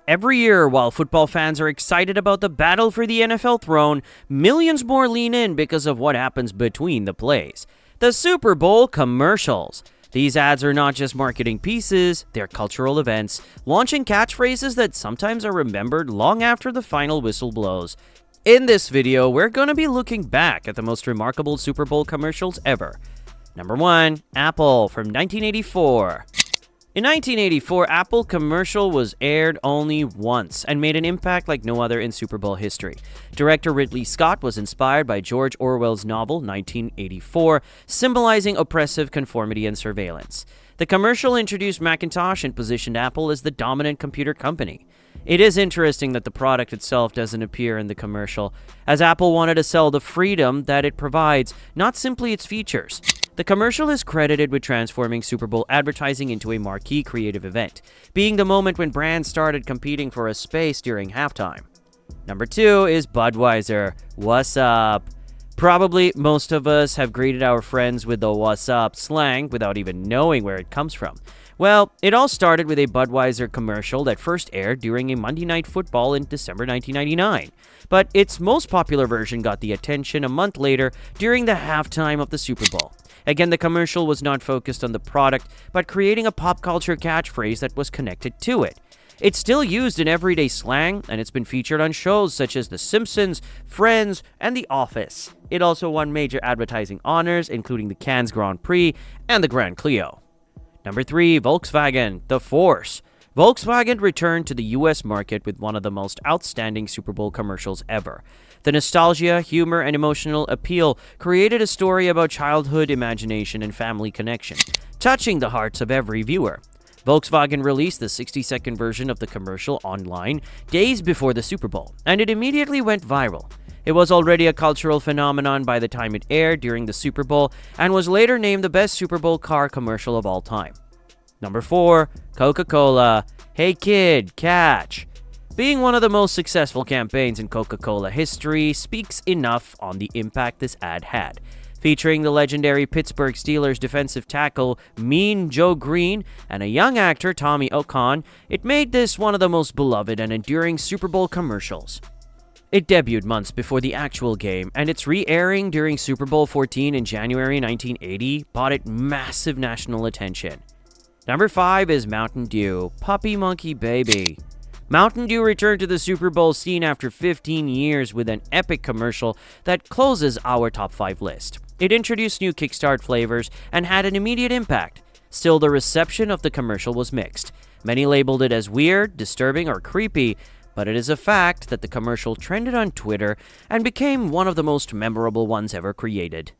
Every year, while football fans are excited about the battle for the NFL throne, millions more lean in because of what happens between the plays. The Super Bowl commercials. These ads are not just marketing pieces, they're cultural events, launching catchphrases that sometimes are remembered long after the final whistle blows. In this video, we're going to be looking back at the most remarkable Super Bowl commercials ever. Number 1. Apple from 1984. In 1984, Apple commercial was aired only once and made an impact like no other in Super Bowl history. Director Ridley Scott was inspired by George Orwell's novel 1984, symbolizing oppressive conformity and surveillance. The commercial introduced Macintosh and positioned Apple as the dominant computer company. It is interesting that the product itself doesn't appear in the commercial, as Apple wanted to sell the freedom that it provides, not simply its features. The commercial is credited with transforming Super Bowl advertising into a marquee creative event, being the moment when brands started competing for a space during halftime. Number 2 is Budweiser. What's up? Probably most of us have greeted our friends with the "what's up" slang without even knowing where it comes from. Well, it all started with a Budweiser commercial that first aired during a Monday Night Football in December 1999. But its most popular version got the attention a month later during the halftime of the Super Bowl. Again, the commercial was not focused on the product, but creating a pop culture catchphrase that was connected to it. It's still used in everyday slang, and it's been featured on shows such as The Simpsons, Friends, and The Office. It also won major advertising honors, including the Cannes Grand Prix and the Grand Clio. Number 3, Volkswagen, The Force. Volkswagen returned to the US market with one of the most outstanding Super Bowl commercials ever. The nostalgia, humor, and emotional appeal created a story about childhood imagination and family connection, touching the hearts of every viewer. Volkswagen released the 60-second version of the commercial online days before the Super Bowl, and it immediately went viral. It was already a cultural phenomenon by the time it aired during the Super Bowl and was later named the best Super Bowl car commercial of all time. Number 4, Coca-Cola. Hey kid, catch. Being one of the most successful campaigns in Coca-Cola history speaks enough on the impact this ad had. Featuring the legendary Pittsburgh Steelers defensive tackle Mean Joe Green and a young actor Tommy Okon, it made this one of the most beloved and enduring Super Bowl commercials. It debuted months before the actual game, and its re-airing during Super Bowl 14 in January 1980 brought it massive national attention. Number 5 is Mountain Dew, Puppy Monkey Baby. Mountain Dew returned to the Super Bowl scene after 15 years with an epic commercial that closes our top 5 list. It introduced new Kickstart flavors and had an immediate impact. Still, the reception of the commercial was mixed. Many labeled it as weird, disturbing, or creepy, but it is a fact that the commercial trended on Twitter and became one of the most memorable ones ever created.